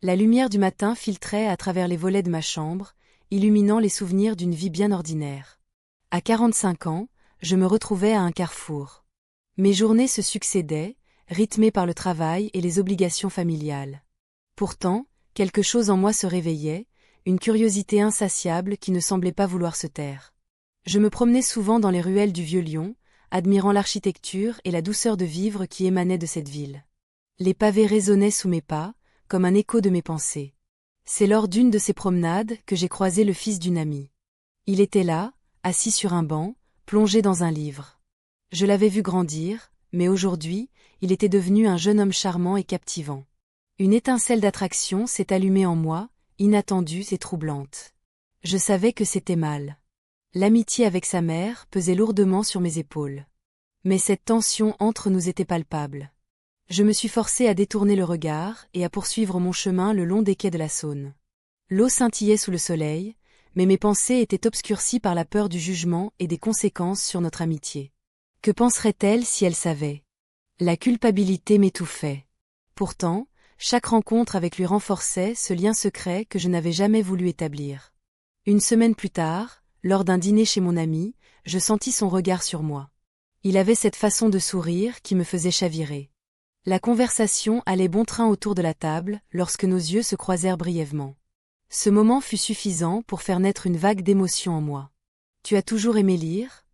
La lumière du matin filtrait à travers les volets de ma chambre, illuminant les souvenirs d'une vie bien ordinaire. À 45 ans, je me retrouvais à un carrefour. Mes journées se succédaient, rythmées par le travail et les obligations familiales. Pourtant, quelque chose en moi se réveillait, une curiosité insatiable qui ne semblait pas vouloir se taire. Je me promenais souvent dans les ruelles du vieux Lyon, admirant l'architecture et la douceur de vivre qui émanait de cette ville. Les pavés résonnaient sous mes pas, comme un écho de mes pensées. C'est lors d'une de ces promenades que j'ai croisé le fils d'une amie. Il était là, assis sur un banc, plongé dans un livre. Je l'avais vu grandir, mais aujourd'hui, il était devenu un jeune homme charmant et captivant. Une étincelle d'attraction s'est allumée en moi, inattendue et troublante. Je savais que c'était mal. L'amitié avec sa mère pesait lourdement sur mes épaules. Mais cette tension entre nous était palpable. Je me suis forcé à détourner le regard et à poursuivre mon chemin le long des quais de la Saône. L'eau scintillait sous le soleil, mais mes pensées étaient obscurcies par la peur du jugement et des conséquences sur notre amitié. Que penserait-elle si elle savait? La culpabilité m'étouffait. Pourtant, chaque rencontre avec lui renforçait ce lien secret que je n'avais jamais voulu établir. Une semaine plus tard, lors d'un dîner chez mon ami, je sentis son regard sur moi. Il avait cette façon de sourire qui me faisait chavirer. La conversation allait bon train autour de la table lorsque nos yeux se croisèrent brièvement. Ce moment fut suffisant pour faire naître une vague d'émotion en moi. « Tu as toujours aimé lire ?»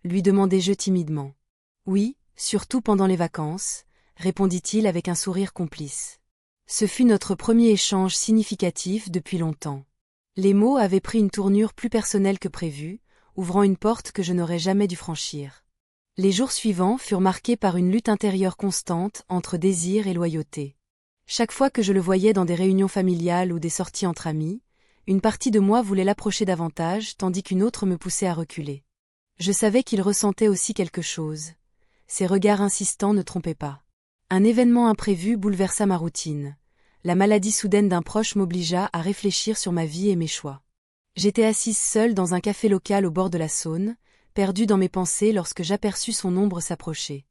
lui demandai-je timidement. « Oui, surtout pendant les vacances », répondit-il avec un sourire complice. Ce fut notre premier échange significatif depuis longtemps. Les mots avaient pris une tournure plus personnelle que prévu, ouvrant une porte que je n'aurais jamais dû franchir. Les jours suivants furent marqués par une lutte intérieure constante entre désir et loyauté. Chaque fois que je le voyais dans des réunions familiales ou des sorties entre amis, une partie de moi voulait l'approcher davantage tandis qu'une autre me poussait à reculer. Je savais qu'il ressentait aussi quelque chose. Ses regards insistants ne trompaient pas. Un événement imprévu bouleversa ma routine. La maladie soudaine d'un proche m'obligea à réfléchir sur ma vie et mes choix. J'étais assise seule dans un café local au bord de la Saône, perdue dans mes pensées lorsque j'aperçus son ombre s'approcher.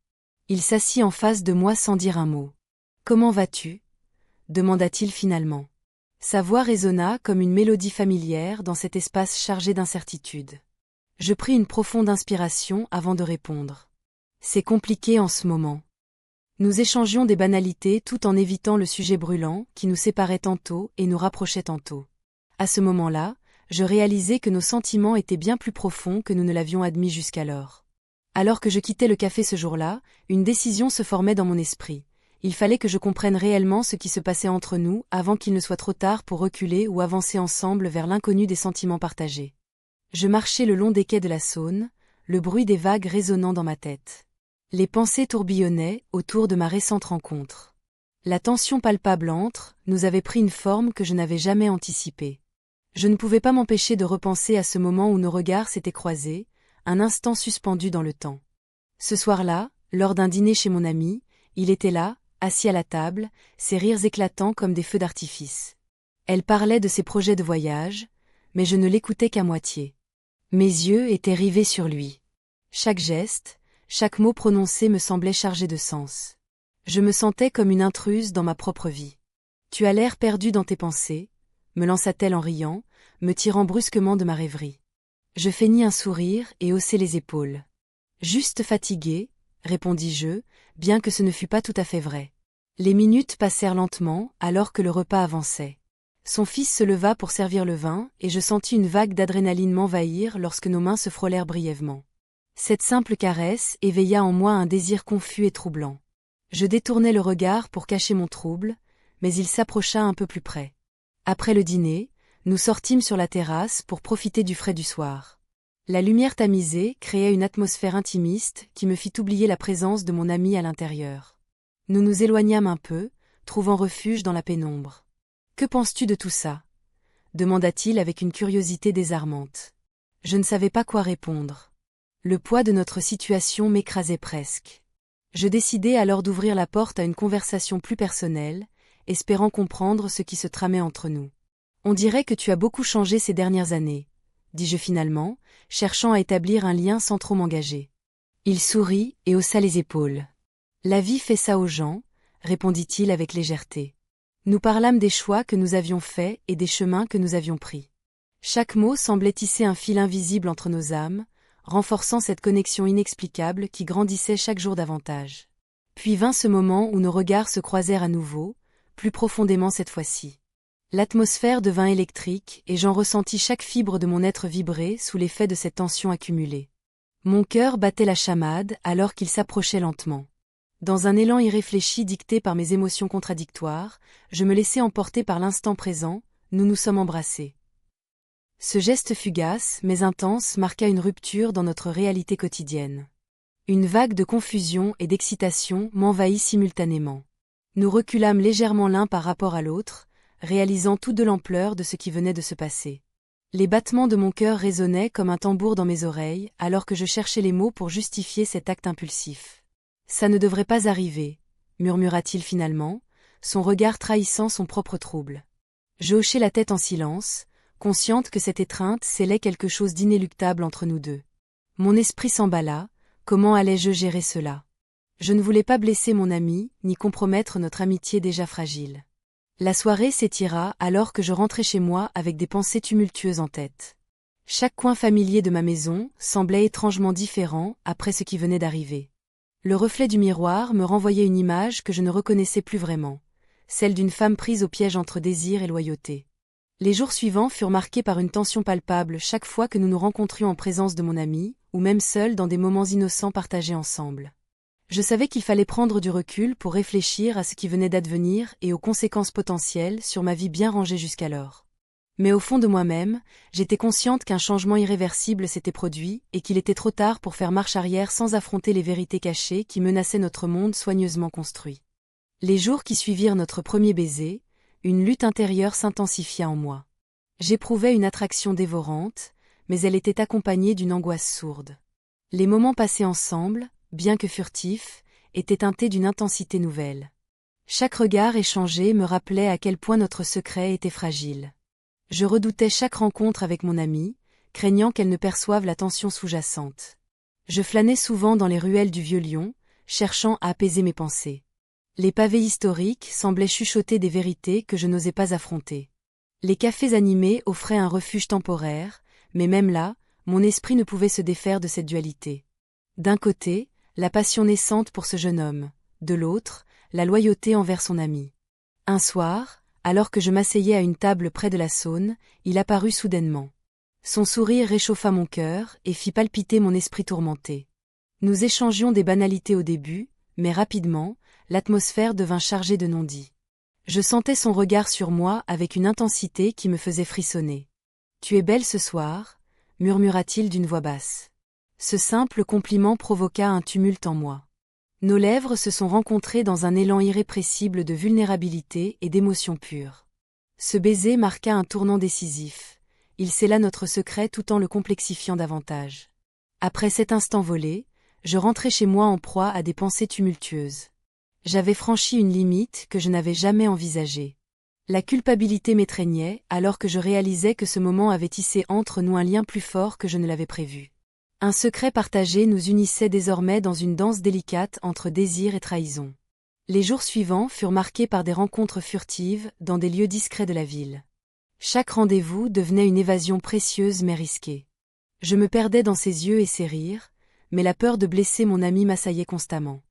Il s'assit en face de moi sans dire un mot. « Comment vas-tu » demanda-t-il finalement. Sa voix résonna comme une mélodie familière dans cet espace chargé d'incertitude. Je pris une profonde inspiration avant de répondre. « C'est compliqué en ce moment. » Nous échangions des banalités tout en évitant le sujet brûlant qui nous séparait tantôt et nous rapprochait tantôt. À ce moment-là, je réalisai que nos sentiments étaient bien plus profonds que nous ne l'avions admis jusqu'alors. Alors que je quittais le café ce jour-là, une décision se formait dans mon esprit. Il fallait que je comprenne réellement ce qui se passait entre nous avant qu'il ne soit trop tard pour reculer ou avancer ensemble vers l'inconnu des sentiments partagés. Je marchais le long des quais de la Saône, le bruit des vagues résonnant dans ma tête. Les pensées tourbillonnaient autour de ma récente rencontre. La tension palpable entre nous avait pris une forme que je n'avais jamais anticipée. Je ne pouvais pas m'empêcher de repenser à ce moment où nos regards s'étaient croisés, un instant suspendu dans le temps. Ce soir-là, lors d'un dîner chez mon ami, il était là, assis à la table, ses rires éclatants comme des feux d'artifice. Elle parlait de ses projets de voyage, mais je ne l'écoutais qu'à moitié. Mes yeux étaient rivés sur lui. Chaque geste, chaque mot prononcé me semblait chargé de sens. Je me sentais comme une intruse dans ma propre vie. « Tu as l'air perdu dans tes pensées », me lança-t-elle en riant, me tirant brusquement de ma rêverie. Je feignis un sourire et haussai les épaules. « Juste fatiguée », répondis-je, bien que ce ne fût pas tout à fait vrai. Les minutes passèrent lentement alors que le repas avançait. Son fils se leva pour servir le vin et je sentis une vague d'adrénaline m'envahir lorsque nos mains se frôlèrent brièvement. Cette simple caresse éveilla en moi un désir confus et troublant. Je détournai le regard pour cacher mon trouble, mais il s'approcha un peu plus près. Après le dîner, nous sortîmes sur la terrasse pour profiter du frais du soir. La lumière tamisée créait une atmosphère intimiste qui me fit oublier la présence de mon ami à l'intérieur. Nous nous éloignâmes un peu, trouvant refuge dans la pénombre. « Que penses-tu de tout ça » demanda-t-il avec une curiosité désarmante. Je ne savais pas quoi répondre. Le poids de notre situation m'écrasait presque. Je décidai alors d'ouvrir la porte à une conversation plus personnelle, espérant comprendre ce qui se tramait entre nous. « On dirait que tu as beaucoup changé ces dernières années, » dis-je finalement, cherchant à établir un lien sans trop m'engager. Il sourit et haussa les épaules. « La vie fait ça aux gens » répondit-il avec légèreté. Nous parlâmes des choix que nous avions faits et des chemins que nous avions pris. Chaque mot semblait tisser un fil invisible entre nos âmes, renforçant cette connexion inexplicable qui grandissait chaque jour davantage. Puis vint ce moment où nos regards se croisèrent à nouveau, plus profondément cette fois-ci. L'atmosphère devint électrique et j'en ressentis chaque fibre de mon être vibrer sous l'effet de cette tension accumulée. Mon cœur battait la chamade alors qu'il s'approchait lentement. Dans un élan irréfléchi dicté par mes émotions contradictoires, je me laissai emporter par l'instant présent, nous nous sommes embrassés. Ce geste fugace, mais intense, marqua une rupture dans notre réalité quotidienne. Une vague de confusion et d'excitation m'envahit simultanément. Nous reculâmes légèrement l'un par rapport à l'autre, réalisant tout de l'ampleur de ce qui venait de se passer. Les battements de mon cœur résonnaient comme un tambour dans mes oreilles, alors que je cherchais les mots pour justifier cet acte impulsif. « Ça ne devrait pas arriver », murmura-t-il finalement, son regard trahissant son propre trouble. Je hochai la tête en silence, consciente que cette étreinte scellait quelque chose d'inéluctable entre nous deux. Mon esprit s'emballa, comment allais-je gérer cela? Je ne voulais pas blesser mon ami, ni compromettre notre amitié déjà fragile. La soirée s'étira alors que je rentrais chez moi avec des pensées tumultueuses en tête. Chaque coin familier de ma maison semblait étrangement différent après ce qui venait d'arriver. Le reflet du miroir me renvoyait une image que je ne reconnaissais plus vraiment, celle d'une femme prise au piège entre désir et loyauté. Les jours suivants furent marqués par une tension palpable chaque fois que nous nous rencontrions en présence de mon ami, ou même seuls dans des moments innocents partagés ensemble. Je savais qu'il fallait prendre du recul pour réfléchir à ce qui venait d'advenir et aux conséquences potentielles sur ma vie bien rangée jusqu'alors. Mais au fond de moi-même, j'étais consciente qu'un changement irréversible s'était produit et qu'il était trop tard pour faire marche arrière sans affronter les vérités cachées qui menaçaient notre monde soigneusement construit. Les jours qui suivirent notre premier baiser, une lutte intérieure s'intensifia en moi. J'éprouvais une attraction dévorante, mais elle était accompagnée d'une angoisse sourde. Les moments passés ensemble, bien que furtifs, étaient teintés d'une intensité nouvelle. Chaque regard échangé me rappelait à quel point notre secret était fragile. Je redoutais chaque rencontre avec mon ami, craignant qu'elle ne perçoive la tension sous-jacente. Je flânais souvent dans les ruelles du Vieux-Lyon, cherchant à apaiser mes pensées. Les pavés historiques semblaient chuchoter des vérités que je n'osais pas affronter. Les cafés animés offraient un refuge temporaire, mais même là, mon esprit ne pouvait se défaire de cette dualité. D'un côté, la passion naissante pour ce jeune homme, de l'autre, la loyauté envers son ami. Un soir, alors que je m'asseyais à une table près de la Saône, il apparut soudainement. Son sourire réchauffa mon cœur et fit palpiter mon esprit tourmenté. Nous échangions des banalités au début, mais rapidement, l'atmosphère devint chargée de non-dits. Je sentais son regard sur moi avec une intensité qui me faisait frissonner. « Tu es belle ce soir », murmura-t-il d'une voix basse. Ce simple compliment provoqua un tumulte en moi. Nos lèvres se sont rencontrées dans un élan irrépressible de vulnérabilité et d'émotion pure. Ce baiser marqua un tournant décisif. Il scella notre secret tout en le complexifiant davantage. Après cet instant volé, je rentrai chez moi en proie à des pensées tumultueuses. J'avais franchi une limite que je n'avais jamais envisagée. La culpabilité m'étreignait alors que je réalisais que ce moment avait tissé entre nous un lien plus fort que je ne l'avais prévu. Un secret partagé nous unissait désormais dans une danse délicate entre désir et trahison. Les jours suivants furent marqués par des rencontres furtives dans des lieux discrets de la ville. Chaque rendez-vous devenait une évasion précieuse mais risquée. Je me perdais dans ses yeux et ses rires, mais la peur de blesser mon ami m'assaillait constamment.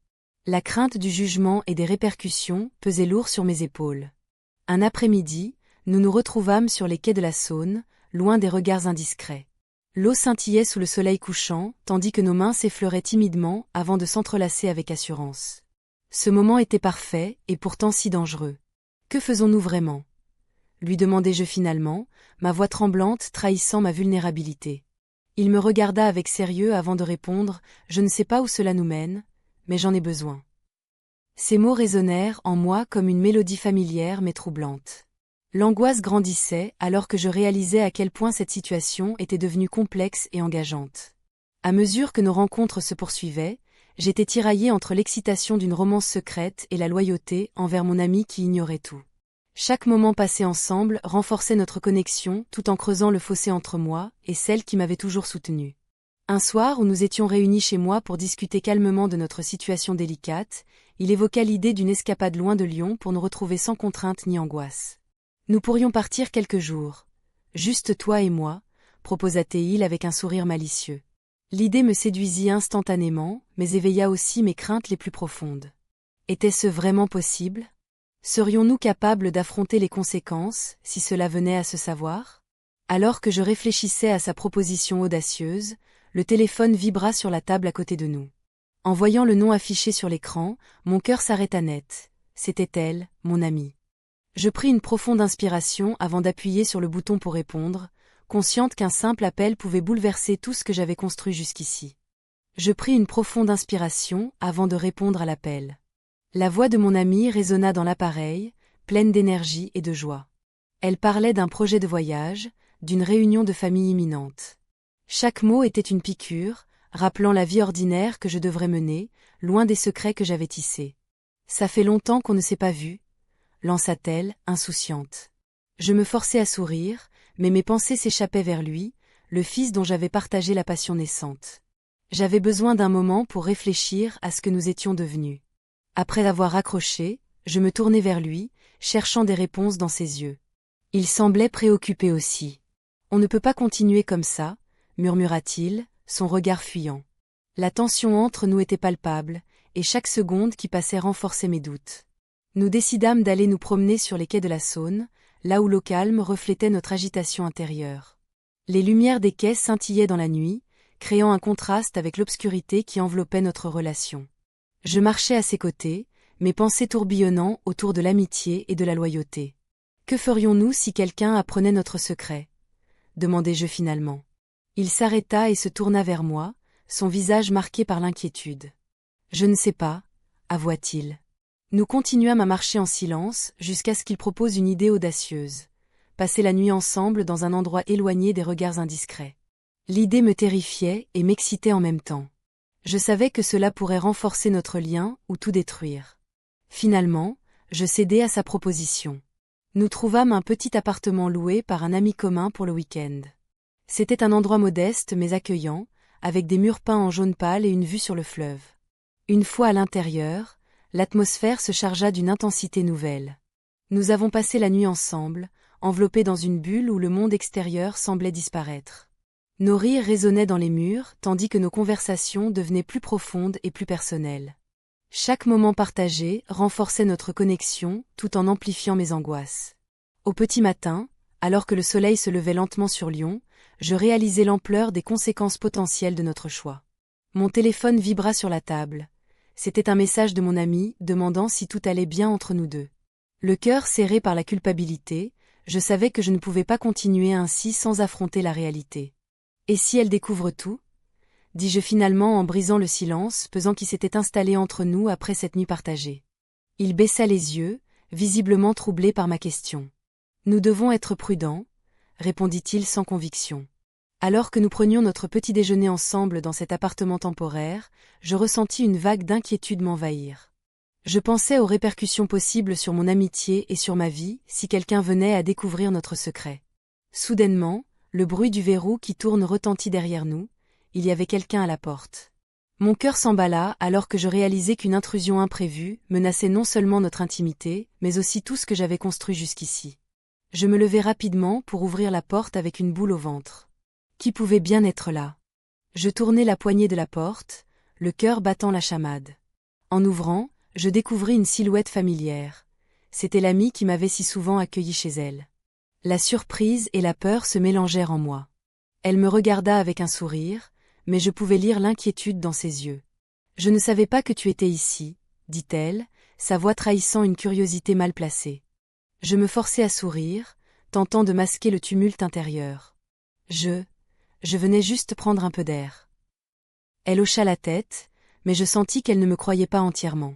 La crainte du jugement et des répercussions pesait lourd sur mes épaules. Un après-midi, nous nous retrouvâmes sur les quais de la Saône, loin des regards indiscrets. L'eau scintillait sous le soleil couchant, tandis que nos mains s'effleuraient timidement avant de s'entrelacer avec assurance. Ce moment était parfait, et pourtant si dangereux. Que faisons-nous vraiment? Lui demandai-je finalement, ma voix tremblante trahissant ma vulnérabilité. Il me regarda avec sérieux avant de répondre, « Je ne sais pas où cela nous mène, mais j'en ai besoin. » Ces mots résonnèrent en moi comme une mélodie familière mais troublante. L'angoisse grandissait alors que je réalisais à quel point cette situation était devenue complexe et engageante. À mesure que nos rencontres se poursuivaient, j'étais tiraillée entre l'excitation d'une romance secrète et la loyauté envers mon ami qui ignorait tout. Chaque moment passé ensemble renforçait notre connexion tout en creusant le fossé entre moi et celle qui m'avait toujours soutenue. Un soir où nous étions réunis chez moi pour discuter calmement de notre situation délicate, Il évoqua l'idée d'une escapade loin de Lyon pour nous retrouver sans contrainte ni angoisse. Nous pourrions partir quelques jours. Juste toi et moi, proposa-t-il avec un sourire malicieux. L'idée me séduisit instantanément, mais éveilla aussi mes craintes les plus profondes. Était-ce vraiment possible? Serions-nous capables d'affronter les conséquences, si cela venait à se savoir? Alors que je réfléchissais à sa proposition audacieuse, le téléphone vibra sur la table à côté de nous. En voyant le nom affiché sur l'écran, mon cœur s'arrêta net. C'était elle, mon amie. Je pris une profonde inspiration avant d'appuyer sur le bouton pour répondre, consciente qu'un simple appel pouvait bouleverser tout ce que j'avais construit jusqu'ici. Je pris une profonde inspiration avant de répondre à l'appel. La voix de mon amie résonna dans l'appareil, pleine d'énergie et de joie. Elle parlait d'un projet de voyage, d'une réunion de famille imminente. Chaque mot était une piqûre, rappelant la vie ordinaire que je devrais mener, loin des secrets que j'avais tissés. « Ça fait longtemps qu'on ne s'est pas vu », lança-t-elle, insouciante. Je me forçai à sourire, mais mes pensées s'échappaient vers lui, le fils dont j'avais partagé la passion naissante. J'avais besoin d'un moment pour réfléchir à ce que nous étions devenus. Après avoir raccroché, je me tournai vers lui, cherchant des réponses dans ses yeux. Il semblait préoccupé aussi. « On ne peut pas continuer comme ça », murmura-t-il, son regard fuyant. La tension entre nous était palpable, et chaque seconde qui passait renforçait mes doutes. Nous décidâmes d'aller nous promener sur les quais de la Saône, là où l'eau calme reflétait notre agitation intérieure. Les lumières des quais scintillaient dans la nuit, créant un contraste avec l'obscurité qui enveloppait notre relation. Je marchais à ses côtés, mes pensées tourbillonnant autour de l'amitié et de la loyauté. Que ferions-nous si quelqu'un apprenait notre secret? Demandai-je finalement. Il s'arrêta et se tourna vers moi, son visage marqué par l'inquiétude. Je ne sais pas, avoua-t-il. Nous continuâmes à marcher en silence jusqu'à ce qu'il propose une idée audacieuse. Passer la nuit ensemble dans un endroit éloigné des regards indiscrets. L'idée me terrifiait et m'excitait en même temps. Je savais que cela pourrait renforcer notre lien ou tout détruire. Finalement, je cédai à sa proposition. Nous trouvâmes un petit appartement loué par un ami commun pour le week-end. C'était un endroit modeste mais accueillant, avec des murs peints en jaune pâle et une vue sur le fleuve. Une fois à l'intérieur, l'atmosphère se chargea d'une intensité nouvelle. Nous avons passé la nuit ensemble, enveloppés dans une bulle où le monde extérieur semblait disparaître. Nos rires résonnaient dans les murs, tandis que nos conversations devenaient plus profondes et plus personnelles. Chaque moment partagé renforçait notre connexion, tout en amplifiant mes angoisses. Au petit matin, alors que le soleil se levait lentement sur Lyon, je réalisais l'ampleur des conséquences potentielles de notre choix. Mon téléphone vibra sur la table. C'était un message de mon ami, demandant si tout allait bien entre nous deux. Le cœur serré par la culpabilité, je savais que je ne pouvais pas continuer ainsi sans affronter la réalité. Et si elle découvre tout? Dis-je finalement en brisant le silence pesant qui s'était installé entre nous après cette nuit partagée. Il baissa les yeux, visiblement troublé par ma question. Nous devons être prudents, répondit-il sans conviction. Alors que nous prenions notre petit déjeuner ensemble dans cet appartement temporaire, je ressentis une vague d'inquiétude m'envahir. Je pensais aux répercussions possibles sur mon amitié et sur ma vie si quelqu'un venait à découvrir notre secret. Soudainement, le bruit du verrou qui tourne retentit derrière nous, il y avait quelqu'un à la porte. Mon cœur s'emballa alors que je réalisais qu'une intrusion imprévue menaçait non seulement notre intimité, mais aussi tout ce que j'avais construit jusqu'ici. Je me levai rapidement pour ouvrir la porte avec une boule au ventre. Qui pouvait bien être là? Je tournai la poignée de la porte, le cœur battant la chamade. En ouvrant, je découvris une silhouette familière. C'était l'amie qui m'avait si souvent accueilli chez elle. La surprise et la peur se mélangèrent en moi. Elle me regarda avec un sourire, mais je pouvais lire l'inquiétude dans ses yeux. « Je ne savais pas que tu étais ici, » dit-elle, sa voix trahissant une curiosité mal placée. Je me forçai à sourire, tentant de masquer le tumulte intérieur. Je venais juste prendre un peu d'air. Elle hocha la tête, mais je sentis qu'elle ne me croyait pas entièrement.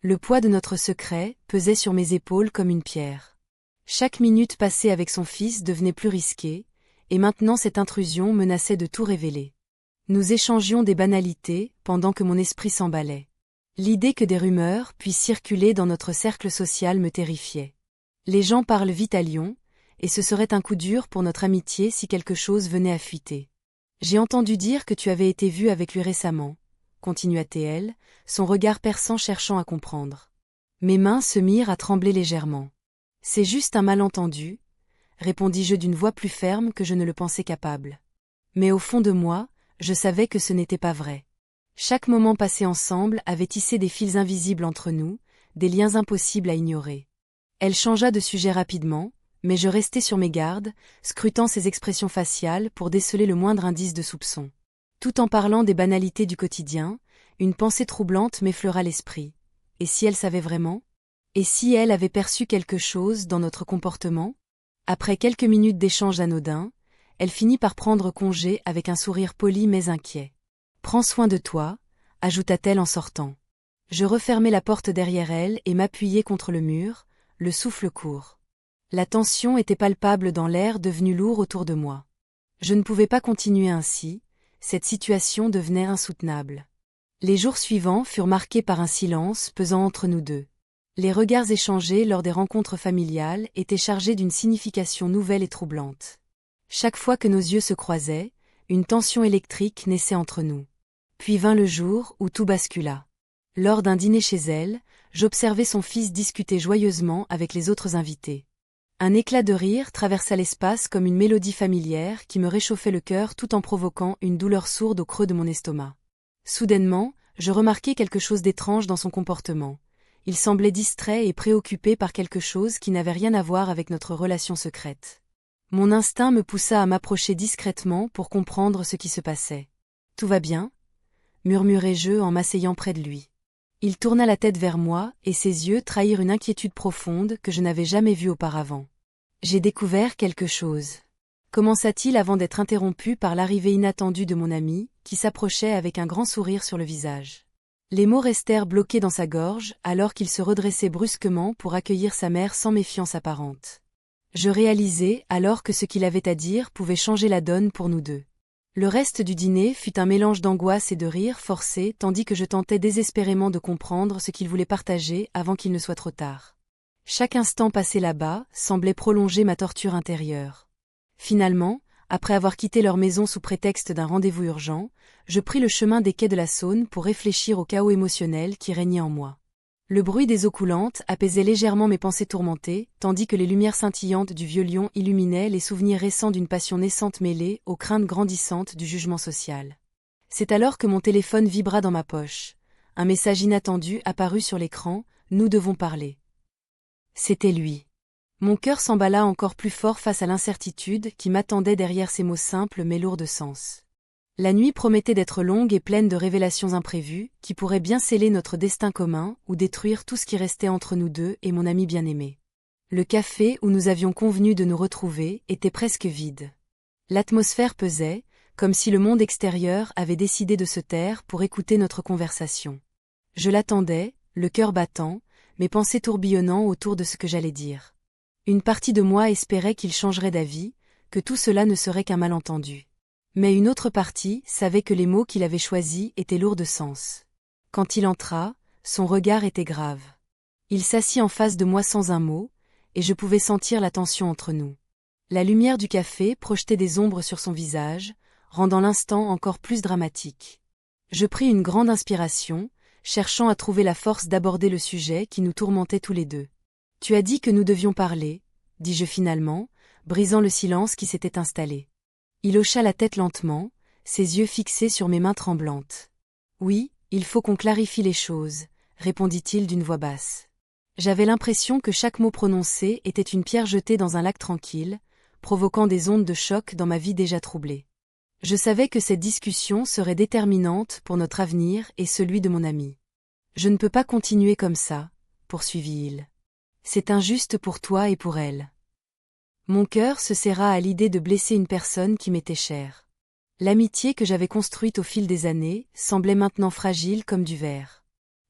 Le poids de notre secret pesait sur mes épaules comme une pierre. Chaque minute passée avec son fils devenait plus risquée, et maintenant cette intrusion menaçait de tout révéler. Nous échangions des banalités pendant que mon esprit s'emballait. L'idée que des rumeurs puissent circuler dans notre cercle social me terrifiait. Les gens parlent vite à Lyon, et ce serait un coup dur pour notre amitié si quelque chose venait à fuiter. J'ai entendu dire que tu avais été vue avec lui récemment, continua-t-elle, son regard perçant cherchant à comprendre. Mes mains se mirent à trembler légèrement. C'est juste un malentendu, répondis-je d'une voix plus ferme que je ne le pensais capable. Mais au fond de moi, je savais que ce n'était pas vrai. Chaque moment passé ensemble avait tissé des fils invisibles entre nous, des liens impossibles à ignorer. Elle changea de sujet rapidement, mais je restai sur mes gardes, scrutant ses expressions faciales pour déceler le moindre indice de soupçon. Tout en parlant des banalités du quotidien, une pensée troublante m'effleura l'esprit. Et si elle savait vraiment? Et si elle avait perçu quelque chose dans notre comportement? Après quelques minutes d'échanges anodins, elle finit par prendre congé avec un sourire poli mais inquiet. « Prends soin de toi », ajouta-t-elle en sortant. Je refermai la porte derrière elle et m'appuyai contre le mur, le souffle court. La tension était palpable dans l'air devenu lourd autour de moi. Je ne pouvais pas continuer ainsi, cette situation devenait insoutenable. Les jours suivants furent marqués par un silence pesant entre nous deux. Les regards échangés lors des rencontres familiales étaient chargés d'une signification nouvelle et troublante. Chaque fois que nos yeux se croisaient, une tension électrique naissait entre nous. Puis vint le jour où tout bascula. Lors d'un dîner chez elle, j'observai son fils discuter joyeusement avec les autres invités. Un éclat de rire traversa l'espace comme une mélodie familière qui me réchauffait le cœur tout en provoquant une douleur sourde au creux de mon estomac. Soudainement, je remarquai quelque chose d'étrange dans son comportement. Il semblait distrait et préoccupé par quelque chose qui n'avait rien à voir avec notre relation secrète. Mon instinct me poussa à m'approcher discrètement pour comprendre ce qui se passait. « Tout va bien ?» murmurai-je en m'asseyant près de lui. Il tourna la tête vers moi et ses yeux trahirent une inquiétude profonde que je n'avais jamais vue auparavant. « J'ai découvert quelque chose. » Commença-t-il avant d'être interrompu par l'arrivée inattendue de mon ami, qui s'approchait avec un grand sourire sur le visage. Les mots restèrent bloqués dans sa gorge alors qu'il se redressait brusquement pour accueillir sa mère sans méfiance apparente. Je réalisai alors que ce qu'il avait à dire pouvait changer la donne pour nous deux. Le reste du dîner fut un mélange d'angoisse et de rire forcé tandis que je tentais désespérément de comprendre ce qu'il voulait partager avant qu'il ne soit trop tard. Chaque instant passé là-bas semblait prolonger ma torture intérieure. Finalement, après avoir quitté leur maison sous prétexte d'un rendez-vous urgent, je pris le chemin des quais de la Saône pour réfléchir au chaos émotionnel qui régnait en moi. Le bruit des eaux coulantes apaisait légèrement mes pensées tourmentées, tandis que les lumières scintillantes du vieux lion illuminaient les souvenirs récents d'une passion naissante mêlée aux craintes grandissantes du jugement social. C'est alors que mon téléphone vibra dans ma poche. Un message inattendu apparut sur l'écran, « Nous devons parler ». C'était lui. Mon cœur s'emballa encore plus fort face à l'incertitude qui m'attendait derrière ces mots simples mais lourds de sens. La nuit promettait d'être longue et pleine de révélations imprévues, qui pourraient bien sceller notre destin commun ou détruire tout ce qui restait entre nous deux et mon ami bien-aimé. Le café où nous avions convenu de nous retrouver était presque vide. L'atmosphère pesait, comme si le monde extérieur avait décidé de se taire pour écouter notre conversation. Je l'attendais, le cœur battant, mes pensées tourbillonnant autour de ce que j'allais dire. Une partie de moi espérait qu'il changerait d'avis, que tout cela ne serait qu'un malentendu. Mais une autre partie savait que les mots qu'il avait choisis étaient lourds de sens. Quand il entra, son regard était grave. Il s'assit en face de moi sans un mot, et je pouvais sentir la tension entre nous. La lumière du café projetait des ombres sur son visage, rendant l'instant encore plus dramatique. Je pris une grande inspiration, cherchant à trouver la force d'aborder le sujet qui nous tourmentait tous les deux. « Tu as dit que nous devions parler », dis-je finalement, brisant le silence qui s'était installé. Il hocha la tête lentement, ses yeux fixés sur mes mains tremblantes. « Oui, il faut qu'on clarifie les choses », répondit-il d'une voix basse. J'avais l'impression que chaque mot prononcé était une pierre jetée dans un lac tranquille, provoquant des ondes de choc dans ma vie déjà troublée. Je savais que cette discussion serait déterminante pour notre avenir et celui de mon ami. « Je ne peux pas continuer comme ça », poursuivit-il. « C'est injuste pour toi et pour elle. » Mon cœur se serra à l'idée de blesser une personne qui m'était chère. L'amitié que j'avais construite au fil des années semblait maintenant fragile comme du verre.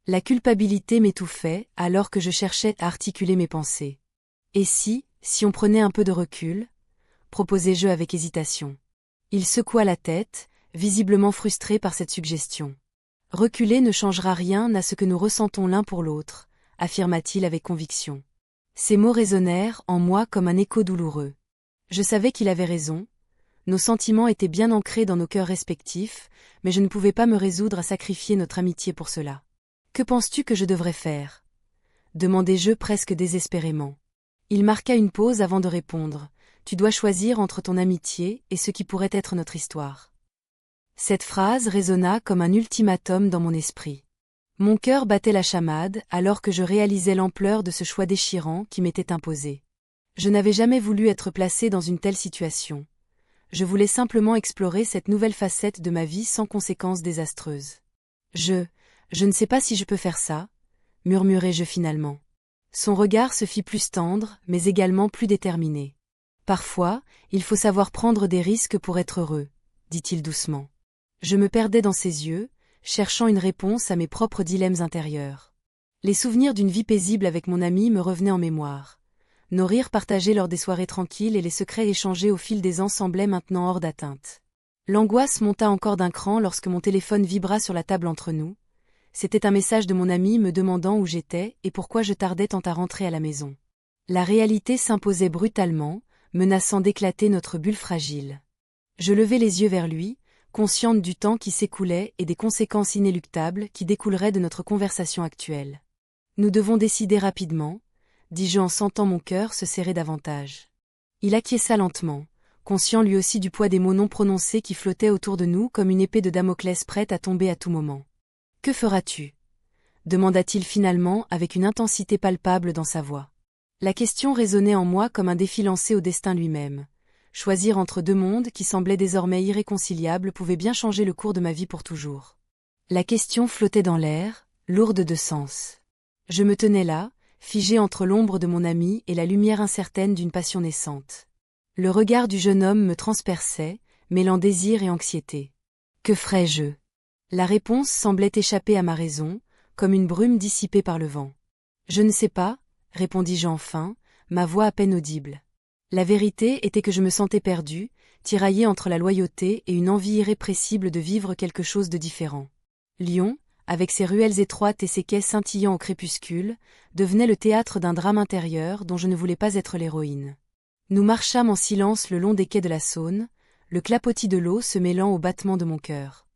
La culpabilité m'étouffait alors que je cherchais à articuler mes pensées. « Et si on prenait un peu de recul ?» proposai-je avec hésitation. Il secoua la tête, visiblement frustré par cette suggestion. « Reculer ne changera rien à ce que nous ressentons l'un pour l'autre », affirma-t-il avec conviction. Ces mots résonnèrent en moi comme un écho douloureux. Je savais qu'il avait raison, Nos sentiments étaient bien ancrés dans nos cœurs respectifs, mais je ne pouvais pas me résoudre à sacrifier notre amitié pour cela. Que penses-tu que je devrais faire ? Demandai-je presque désespérément. Il marqua une pause avant de répondre. Tu dois choisir entre ton amitié et ce qui pourrait être notre histoire. Cette phrase résonna comme un ultimatum dans mon esprit. Mon cœur battait la chamade alors que je réalisais l'ampleur de ce choix déchirant qui m'était imposé. Je n'avais jamais voulu être placé dans une telle situation. Je voulais simplement explorer cette nouvelle facette de ma vie sans conséquences désastreuses. Je ne sais pas si je peux faire ça, murmurai-je finalement. Son regard se fit plus tendre, mais également plus déterminé. Parfois, il faut savoir prendre des risques pour être heureux, dit-il doucement. Je me perdais dans ses yeux, cherchant une réponse à mes propres dilemmes intérieurs. Les souvenirs d'une vie paisible avec mon ami me revenaient en mémoire. Nos rires partagés lors des soirées tranquilles et les secrets échangés au fil des ans semblaient maintenant hors d'atteinte. L'angoisse monta encore d'un cran lorsque mon téléphone vibra sur la table entre nous. C'était un message de mon ami me demandant où j'étais et pourquoi je tardais tant à rentrer à la maison. La réalité s'imposait brutalement, menaçant d'éclater notre bulle fragile. Je levai les yeux vers lui, consciente du temps qui s'écoulait et des conséquences inéluctables qui découleraient de notre conversation actuelle. Nous devons décider rapidement, dis-je en sentant mon cœur se serrer davantage. Il acquiesça lentement, conscient lui aussi du poids des mots non prononcés qui flottaient autour de nous comme une épée de Damoclès prête à tomber à tout moment. « Que feras-tu » demanda-t-il finalement avec une intensité palpable dans sa voix. La question résonnait en moi comme un défi lancé au destin lui-même. Choisir entre deux mondes qui semblaient désormais irréconciliables pouvait bien changer le cours de ma vie pour toujours. La question flottait dans l'air, lourde de sens. Je me tenais là, figé entre l'ombre de mon ami et la lumière incertaine d'une passion naissante. Le regard du jeune homme me transperçait, mêlant désir et anxiété. Que ferais-je ? La réponse semblait échapper à ma raison, comme une brume dissipée par le vent. Je ne sais pas, répondis-je enfin, ma voix à peine audible. La vérité était que je me sentais perdu, tiraillé entre la loyauté et une envie irrépressible de vivre quelque chose de différent. Lyon, avec ses ruelles étroites et ses quais scintillant au crépuscule, devenait le théâtre d'un drame intérieur dont je ne voulais pas être l'héroïne. Nous marchâmes en silence le long des quais de la Saône, le clapotis de l'eau se mêlant au battement de mon cœur.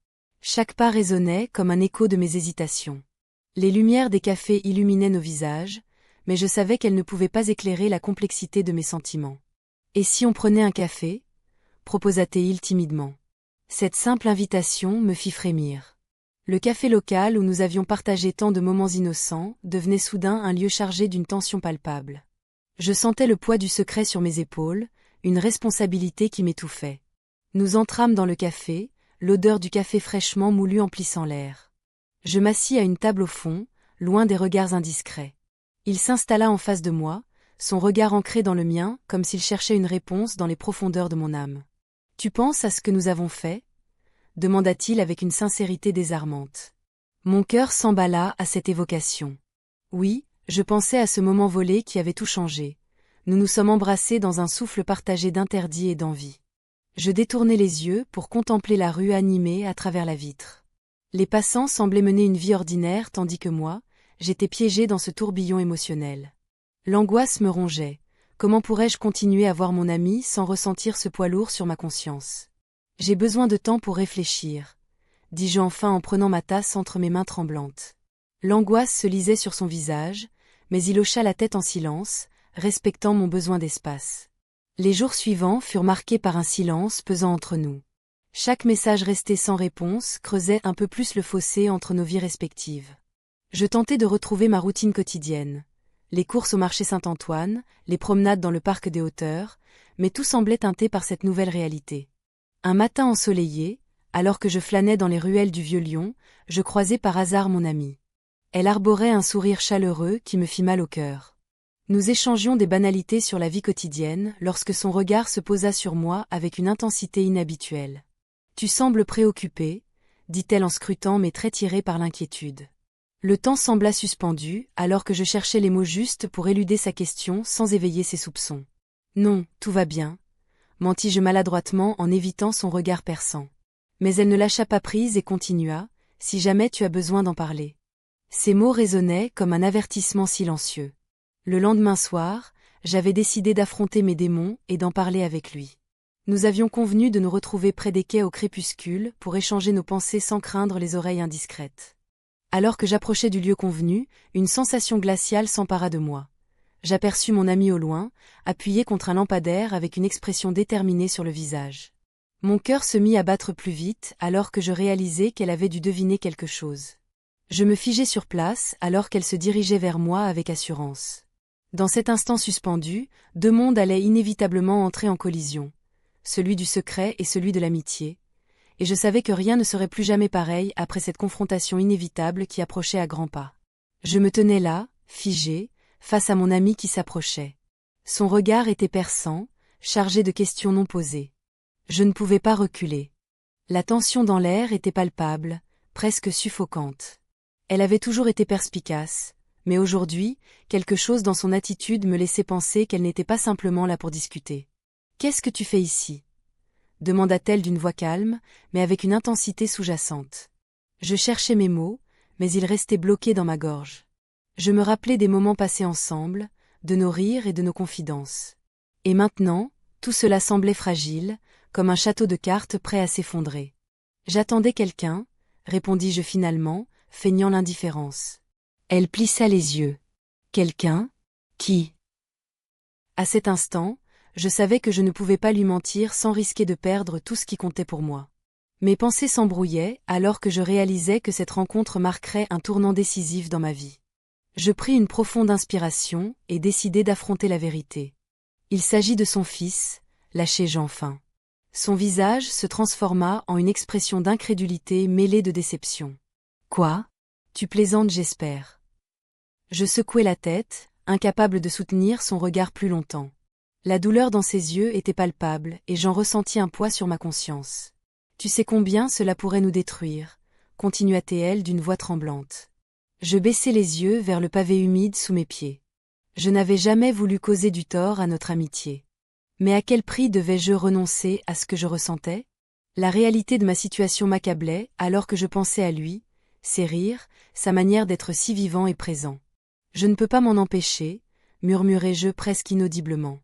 Chaque pas résonnait comme un écho de mes hésitations. Les lumières des cafés illuminaient nos visages, mais je savais qu'elles ne pouvaient pas éclairer la complexité de mes sentiments. « Et si on prenait un café » proposa-t-il timidement. Cette simple invitation me fit frémir. Le café local où nous avions partagé tant de moments innocents devenait soudain un lieu chargé d'une tension palpable. Je sentais le poids du secret sur mes épaules, une responsabilité qui m'étouffait. Nous entrâmes dans le café, l'odeur du café fraîchement moulu emplissant l'air. Je m'assis à une table au fond, loin des regards indiscrets. Il s'installa en face de moi, son regard ancré dans le mien, comme s'il cherchait une réponse dans les profondeurs de mon âme. « Tu penses à ce que nous avons fait » demanda-t-il avec une sincérité désarmante. Mon cœur s'emballa à cette évocation. Oui, je pensais à ce moment volé qui avait tout changé. Nous nous sommes embrassés dans un souffle partagé d'interdit et d'envie. Je détournai les yeux pour contempler la rue animée à travers la vitre. Les passants semblaient mener une vie ordinaire tandis que moi, j'étais piégé dans ce tourbillon émotionnel. L'angoisse me rongeait. Comment pourrais-je continuer à voir mon ami sans ressentir ce poids lourd sur ma conscience ? J'ai besoin de temps pour réfléchir, dis-je enfin en prenant ma tasse entre mes mains tremblantes. L'angoisse se lisait sur son visage, mais il hocha la tête en silence, respectant mon besoin d'espace. Les jours suivants furent marqués par un silence pesant entre nous. Chaque message resté sans réponse creusait un peu plus le fossé entre nos vies respectives. Je tentais de retrouver ma routine quotidienne. Les courses au marché Saint-Antoine, les promenades dans le parc des Hauteurs, mais tout semblait teinté par cette nouvelle réalité. Un matin ensoleillé, alors que je flânais dans les ruelles du Vieux-Lyon, je croisai par hasard mon amie. Elle arborait un sourire chaleureux qui me fit mal au cœur. Nous échangions des banalités sur la vie quotidienne lorsque son regard se posa sur moi avec une intensité inhabituelle. « Tu sembles préoccupé » dit-elle en scrutant mes traits tirés par l'inquiétude. Le temps sembla suspendu alors que je cherchais les mots justes pour éluder sa question sans éveiller ses soupçons. « Non, tout va bien » mentis-je maladroitement en évitant son regard perçant. Mais elle ne lâcha pas prise et continua, « Si jamais tu as besoin d'en parler. » Ces mots résonnaient comme un avertissement silencieux. Le lendemain soir, j'avais décidé d'affronter mes démons et d'en parler avec lui. Nous avions convenu de nous retrouver près des quais au crépuscule pour échanger nos pensées sans craindre les oreilles indiscrètes. Alors que j'approchais du lieu convenu, une sensation glaciale s'empara de moi. J'aperçus mon amie au loin, appuyée contre un lampadaire avec une expression déterminée sur le visage. Mon cœur se mit à battre plus vite alors que je réalisai qu'elle avait dû deviner quelque chose. Je me figeai sur place alors qu'elle se dirigeait vers moi avec assurance. Dans cet instant suspendu, deux mondes allaient inévitablement entrer en collision, celui du secret et celui de l'amitié, et je savais que rien ne serait plus jamais pareil après cette confrontation inévitable qui approchait à grands pas. Je me tenais là, figé, face à mon ami qui s'approchait. Son regard était perçant, chargé de questions non posées. Je ne pouvais pas reculer. La tension dans l'air était palpable, presque suffocante. Elle avait toujours été perspicace, mais aujourd'hui, quelque chose dans son attitude me laissait penser qu'elle n'était pas simplement là pour discuter. « Qu'est-ce que tu fais ici ?» demanda-t-elle d'une voix calme, mais avec une intensité sous-jacente. Je cherchais mes mots, mais ils restaient bloqués dans ma gorge. Je me rappelais des moments passés ensemble, de nos rires et de nos confidences. Et maintenant, tout cela semblait fragile, comme un château de cartes prêt à s'effondrer. J'attendais quelqu'un, répondis-je finalement, feignant l'indifférence. Elle plissa les yeux. Quelqu'un ? Qui ? À cet instant, je savais que je ne pouvais pas lui mentir sans risquer de perdre tout ce qui comptait pour moi. Mes pensées s'embrouillaient alors que je réalisais que cette rencontre marquerait un tournant décisif dans ma vie. Je pris une profonde inspiration et décidai d'affronter la vérité. Il s'agit de son fils, lâchai-je enfin. Son visage se transforma en une expression d'incrédulité mêlée de déception. « Quoi ? Tu plaisantes, j'espère. » Je secouai la tête, incapable de soutenir son regard plus longtemps. La douleur dans ses yeux était palpable et j'en ressentis un poids sur ma conscience. « Tu sais combien cela pourrait nous détruire » continua-t-elle d'une voix tremblante. Je baissai les yeux vers le pavé humide sous mes pieds. Je n'avais jamais voulu causer du tort à notre amitié. Mais à quel prix devais-je renoncer à ce que je ressentais ? La réalité de ma situation m'accablait alors que je pensais à lui, ses rires, sa manière d'être si vivant et présent. « Je ne peux pas m'en empêcher » murmurai-je presque inaudiblement.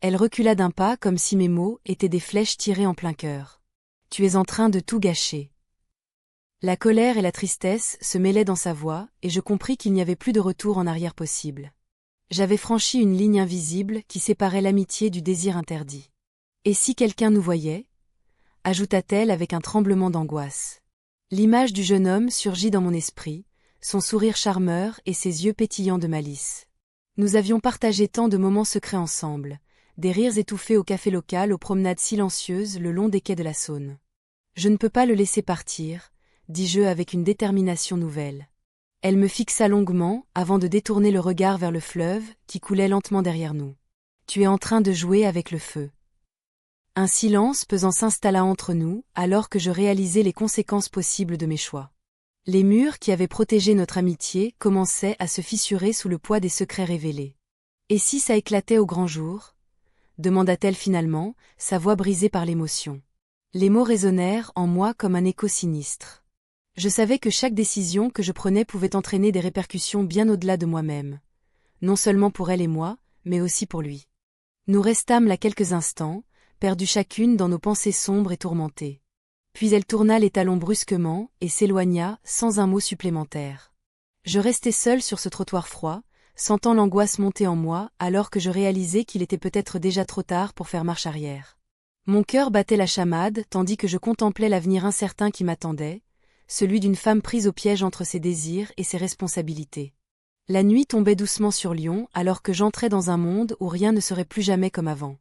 Elle recula d'un pas comme si mes mots étaient des flèches tirées en plein cœur. « Tu es en train de tout gâcher. » La colère et la tristesse se mêlaient dans sa voix et je compris qu'il n'y avait plus de retour en arrière possible. J'avais franchi une ligne invisible qui séparait l'amitié du désir interdit. « Et si quelqu'un nous voyait ?» ajouta-t-elle avec un tremblement d'angoisse. L'image du jeune homme surgit dans mon esprit, son sourire charmeur et ses yeux pétillants de malice. Nous avions partagé tant de moments secrets ensemble, des rires étouffés au café local, aux promenades silencieuses le long des quais de la Saône. « Je ne peux pas le laisser partir », dis-je avec une détermination nouvelle. Elle me fixa longuement, avant de détourner le regard vers le fleuve, qui coulait lentement derrière nous. « Tu es en train de jouer avec le feu. » Un silence pesant s'installa entre nous, alors que je réalisais les conséquences possibles de mes choix. Les murs qui avaient protégé notre amitié commençaient à se fissurer sous le poids des secrets révélés. « Et si ça éclatait au grand jour ?» demanda-t-elle finalement, sa voix brisée par l'émotion. Les mots résonnèrent en moi comme un écho sinistre. Je savais que chaque décision que je prenais pouvait entraîner des répercussions bien au-delà de moi-même. Non seulement pour elle et moi, mais aussi pour lui. Nous restâmes là quelques instants, perdues chacune dans nos pensées sombres et tourmentées. Puis elle tourna les talons brusquement et s'éloigna sans un mot supplémentaire. Je restai seule sur ce trottoir froid, sentant l'angoisse monter en moi alors que je réalisais qu'il était peut-être déjà trop tard pour faire marche arrière. Mon cœur battait la chamade tandis que je contemplais l'avenir incertain qui m'attendait, celui d'une femme prise au piège entre ses désirs et ses responsabilités. La nuit tombait doucement sur Lyon alors que j'entrais dans un monde où rien ne serait plus jamais comme avant.